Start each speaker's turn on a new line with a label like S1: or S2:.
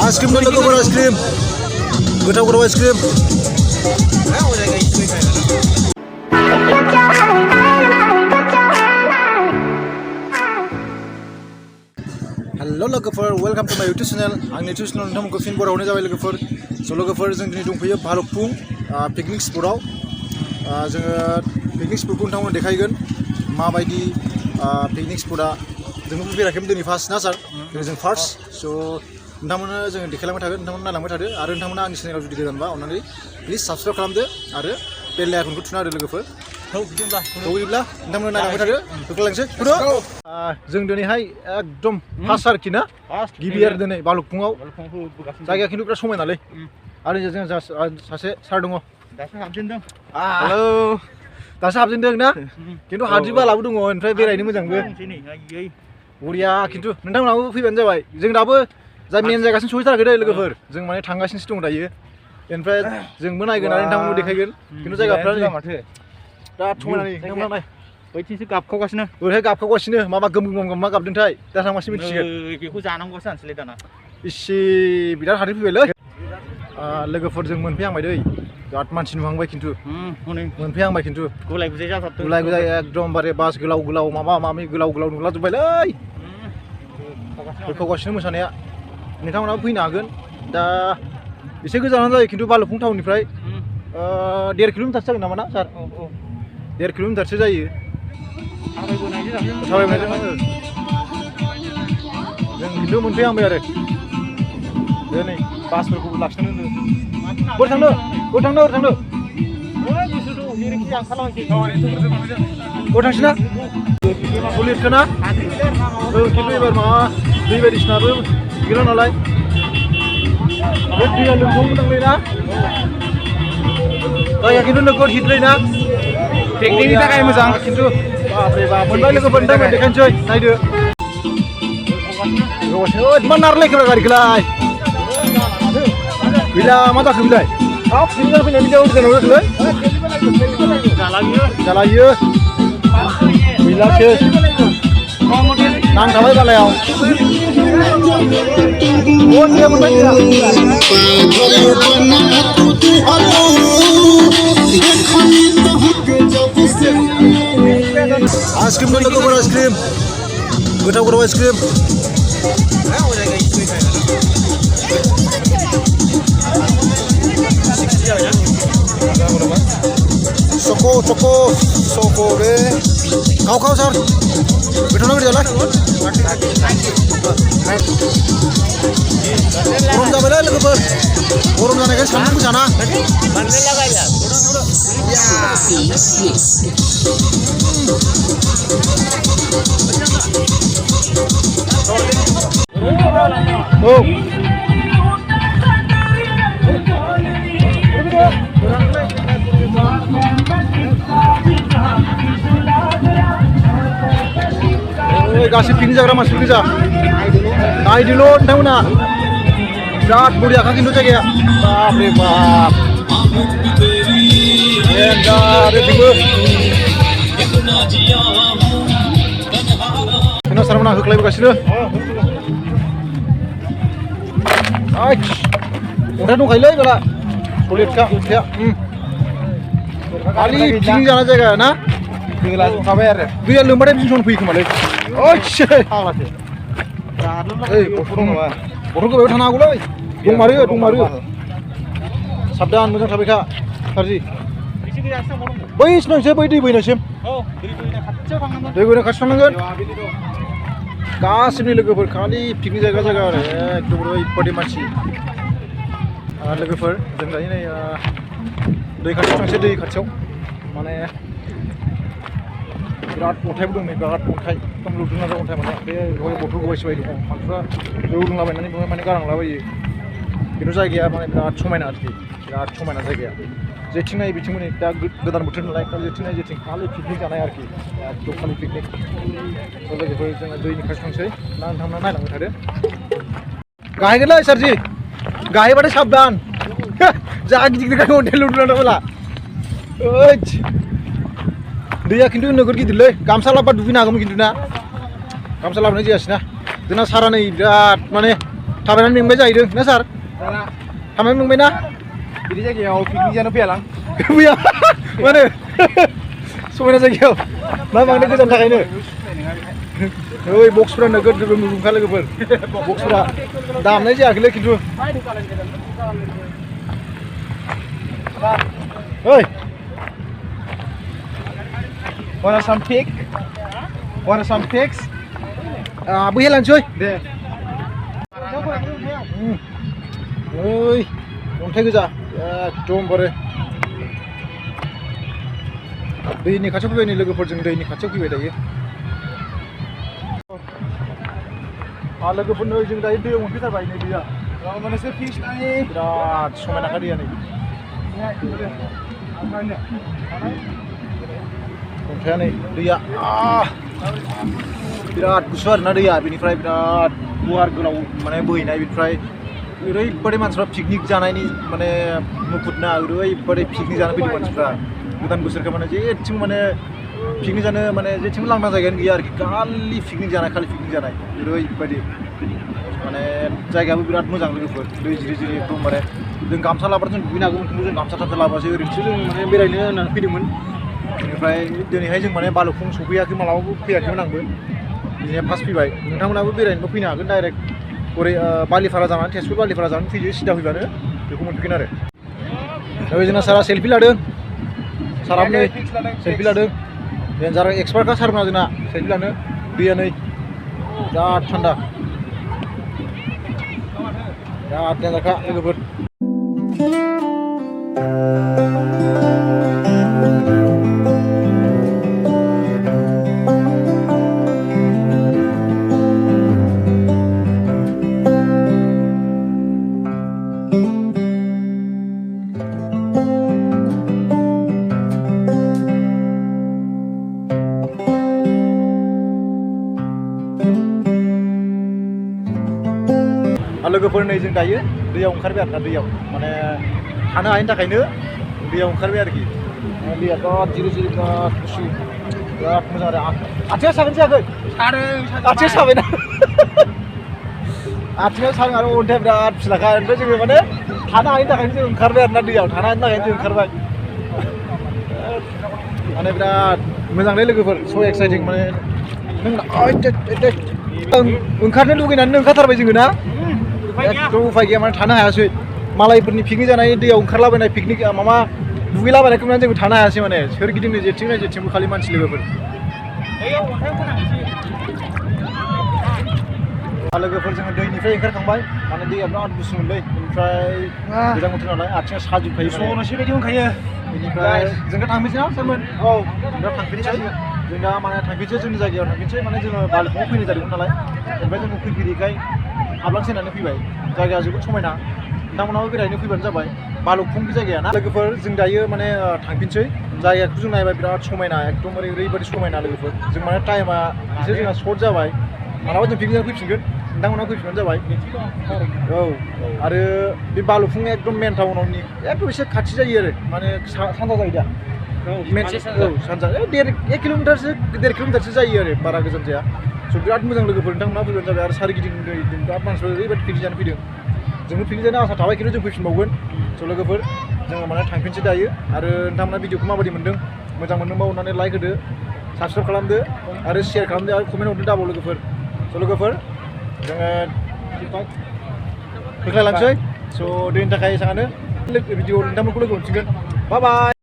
S1: ice cream दं लोगोफोर ice cream गोथाव गोथाव आइसक्रिम हेलो लोगोफोर वेलकाम टू माय यूट्यूब चैनल आंनि यूट्यूब चैनल नोंथांमोनखौ फिन बरावनो जाबाय लोगोफोर स' लोगोफोर जों दिनै दंफैयो भालुकपुं पिकनिक स्पटआव जोङो पिकनिक स्पटखौ नोंथांमोन देखायगोन माबायदि पिकनिक स्पटआ जोंबो बेरायखैमोन दिनै फार्स्ट ना सार जों फार्स्ट स' नोंथांमोननो जोङो देखायलांबाय थागोन नोंथांमोन नायलांबाय थादो आरो नोंथांमोना आंनि चेनेलाव जुदि गोदानबा अन्नानै प्लिज साबस्क्राइब खालामदो आरो बेल आइकनखौ थुना होदो लोगोफोर बिदिब्ला नोंथांमोना नायलांबाय थादो होलांसै जों दिनैहाय एकदम फार्स्ट आरोखि ना गिबि आरो दिनै भालुकपुंआव जायगाया खिन्थु बिराद समायनालै आरो जों सासे सार दङ
S2: दासो हाबजेनदों
S1: हेलौ दासो हाबजेनदों ना खिन्थु हाद्रि बालाबो दङ ओमफ्राय बेरायनो मोजांबो बरिया खिन्थु नोंथांमोनाबो फैबानो जाबाय जों दाबो जाय मेन जायगासिम सहैथाराखै दै लोगोफोर जों माने थांगासिनोसो दं दायो ओमफ्राय जोंबो नायगोन आरो नोंथांमोनबो देखायगोन खिन्थु जायगाफ्रा माथो बिराद समायना नोंथांमोना नाय
S2: बैथिंसो गाबखावगासिनो
S1: ओरैहाय गाबखावगासिनो माबा गोम मा गाबदोंथाय दा थांबासो मिथिसिगोन
S2: बेखौ जानांगौसो सानसैलै दाना
S1: इसे बिराद हाद्रि फैबायलै लोगोफोर जों मोनफैहांबाय दै बिराद मानसि नुहांबाय खिन्थु मोनफैहांबाय खिन्थु
S2: गुलाय गुजाय जाथारदों
S1: गुलाय गुजाय एकदमबारे बास गोलाव गोलाव माबा माबि गोलाव गोलाव नुलाजोब्बायलै होखावगासिनो मोसानाया नोंथांमोनाबो फैनो हागोन दा एसे गोजानानो जायो खिन्थु भालुकपुं टाउननिफ्राय 1.5 किल'मिटारसो जागोन नामा ना सार 1.5 किल'मिटारसो जायो थाबायबोनायजों जों खिन्थु मोनफैहांबाय आरो नै बासफोरखौबो लाखिनानै दोनो बोरै थांनो थांसै ना पुलिसखौना खिन्थु एबार माबा दै बायदिसिनाबो गैला नालाय बे दैया लोमसावगोनांलै ना जायगा खिन्थु नोगोद हिटलै ना
S2: पिकनिकनि थाखाय मोजां
S1: खिन्थु बापरे बाप मोनबाय लोगोफोर नोंथांमोन देखायनोसै नायदो इमान नारलायखोब्रा गारिखौलाय गैला मा जाखो बिलाय हाब पिकनिक फैनाय बिदियाव गोजानाव जाखोलै जालायो गैलासो नांथाबाय बालायाव आइसक्रिम दं लोगोफोर आइसक्रिम गोथाव गोथाव आइसक्रिम चको बे खाव सार गोथाव ना गोदैयालाय गरम जाबायलै लोगोफोर गरम जानायखाय सान्दुंबो जाना गासै पिकनिक जाग्रा मानसिफोर गोजा नायदोल' नोंथांमोना बिराद बरियाखा खिन्थु जायगाया बापरे बाप बेथिंबो जोंना सारमोना होख्लायबोगासिनो अन्थाइ दंखायोलै बेला सलिडखा अन्थाइया खालि पिकनिक जानाय जायगा ना
S2: लाजोबखाबाय आरो
S1: दैया लोमबाथाय बिसन फैयो खोमालै बथलखौ बेयाव थानो हागौलै दंमारो साबधान मोजां थाबायखा सारजि बैसिनांसो बै दै बोहैनायसिम दै बोहैनाय खाथियाव थांनांगोन गासिबो लोगोफोर खालि पिकनिक जायगा आरो एकदम ओरैबादि मानसि लोगोफोर जों दायो नै दै खाथियाव थांसै दै खाथियाव माने बिराद अन्थाइबो दं नै बिराद अन्थाइ एकदम लुदुंला अन्थाइ माने बे बथल गबायसोबाय दङ मानसिफ्रा लुदुंलाबायनानै बेवहाय माने गालांलाबायो खिन्थु जायगाया माने बिराद समायना आरोखि बिराद समायना जायगाया जेथिं नायो बिथिं माने दा गोदान बोथोर नालाय जेथिं नायो जेथिं खालि पिकनिक जानाय आरोखि एकदम खालि पिकनिक लोगोफोर जोङो दैनि खाथियाव थांसै ना नोंथांमोना नायलांबाय थादो गाहैगोनलै सारजि गाहैबाथाय साबधान जा गिदिर गिदिर अन्थाइ लुदुंला दंला दैया खिन्थु नोगोद गिदिरलै गामसा लाबा दुगैनो हागौमोन खिन्थु ना गामसा लाबोनाय जायासै ना जोंना सारा नै बिराद माने थाबायनानै मेंबाय जाहैदों ना सार थाबायनानै मेंबाय ना
S2: बिदि जायगायाव पिकनिक जानो फैयालां
S1: फैया मानो समायना जायगायाव मा बांद्राय गोजान थाखायनो ओइ बक्सफोरा नोगोद गोगोमखा लोगोफोर बक्सफोरा दामनाय जायाखैलै खिन्थु ओइ
S2: wanna some pic wanna some pics
S1: बैहाय लांसै
S2: दे
S1: ओइ अन्थाइ गोजा एकदमबारे दैनि खाथियाव फैबाय नै लोगोफोरजों दैनि खाथियाव फैबाय दायो लोगोफोर नै जों दायो दैयाव मोनफैथारबाय नै दैया
S2: मोनसे फिस नाय
S1: बिराद समायनाखा दैया नै अन्थाइया नै दैया बिराद गुसु आरोना दैया बेनिफ्राय बिराद गुवार गोलाव माने बोहैनाय बेनिफ्राय ओरैबायदि मानसिफ्रा पिकनिक जानायनि माने मुखुबना ओरैबायदि पिकनिक जानो फैदों मानसिफ्रा गोदान बोसोरखौ माने जेथिं माने पिकनिक जानो माने जेथिंबो लांदां जायगायानो गैया आरोखि खालि पिकनिक जानाय ओरैबायदि माने जायगायाबो बिराद मोजां लोगोफोर दै जिरि जिरि एकदमबारे जों गामसा लाब्ला जों दुगैनो हागौमोन खिन्थु जों गामसा थामसा लाबोआसै ओरैनोसो जों माने बेरायनो होननानै फैदोंमोन बेनिफ्राय दिनैहाय जों माने बालुफुं सफैयाखै मालाबाबो फैयाखैमोन आंबो बिदिनो फार्स्ट फैबाय नोंथांमोनाबो बेरायनोबो फैनो हागोन डाइरेक्ट ओरै बालिफारा जानानै तेजपुर बालिफारा जानानै फैयो सिदा फैबानो बेखौ मोनफैगोन आरो दा जोंना सारा सेल्फि लादों साराबो नै सेल्फि लादों डेन्जार एक्सपार्टखा सारमोना जोंना सेल्फि लानो दैया नै बिराद थान्दा बिराद डेन्जारखा लोगोफोर लोगोफोर नै जों दायो दैयाव ओंखारबाय आरोना दैयाव माने थानो हायैनि थाखायनो दैयाव ओंखारबाय आरोखि दैया बिराद जिरि जिरि बिराद गुसु बिराद मोजां आरो आथिङा सागोन सायाखै आथिङा साबायना आथिङा सागोन आरो अन्थाइया बिराद फिसाखा ओमफ्राय जोङो माने थानो हायैनि थाखायनो जों ओंखारबाय आरोना दैयाव थानो हायैनि थाखायनो जों ओंखारबाय माने बिराद मोजांलै लोगोफोर स' एक्साइटिं माने नों ओंखारनो लुगैनानै ओंखारथारबाय जोङो ना एकदम उफाय गैया माने थानो हायासै मालायफोरनि पिकनिक जानाय दैयाव ओंखारलाबायनाय पिकनिक माबा दुगैलाबायनायखौ नुनानै जोंबो थानो हायासै माने सोरगिदिं जेथिंबो खालि मानसि लोगोफोर लोगोफोर जोङो दैनिफ्राय ओंखारखांबाय माने दैया बिराद गुसु मोनलै बेनिफ्राय गोजां बोथोर नालाय आथिङा साजोबखायो
S2: स'नोसै बायदि मोनखायो
S1: बेनिफ्राय जों दा थांफिनसै ना सारमोन औ दा थांफिनसै जों दा माने थांफिनसै जोंनि जायगायाव थांफिनसै माने जोङो बालिफुङाव फैनाय जादोंमोन नालाय ओमफ्राय जोङो फैफेरिखाय हाबलांसै होननानै फैबाय जायगाया जोबोद समायना नोंथांमोनाबो बेरायनो फैबानो जाबाय बालुफुं जायगाया ना लोगोफोर जों दायो माने थांफिनसै जायगाखौ जों नायबाय बिराद समायना एकदमबारे ओरैबायदि समायना लोगोफोर जों माने टाइमा एसे जोंहा सर्ट जाबाय मालाबा जों पिकनिक फैफिनगोन नोंथांमोनाव फैफिनबानो जाबाय औ आरो बे बालुफुं एकदम मेन टाउनावनि एकदम एसे खाथि जायो आरो माने सानजा जायो दा सानजा 1 किल'मिटारसो 1.5 किल'मिटारसो जायो आरो बारा गोजान जाया स' बिराद मोजां लोगोफोर नोंथांमोना फैबानो जाबाय आरो सारिगिदिं बिराद मानसिफोर ओरैबायदि पिकनिक जानो फैदों जोंबो पिकनिक जानो आसा थाबाय खिन्थु जों फैफिनबावगोन स' लोगोफोर जोङो माने थांफिनसै दायो आरो नोंथांमोना भिडिअखौ माबायदि मोन्दों मोजां मोनदोंबा अननानै लाइक होदो साबसक्राइब खालामदो आरो शेयार खालामदो आरो कमेन्ट हरदो दाबाव लोगोफोर स' लोगोफोर जोङो होख्लायलांसै स' दैनि थाखाय एसेबांनो भिडिअ नोंथांमोनखौ लोगो मोनफिनगोन बाय बाय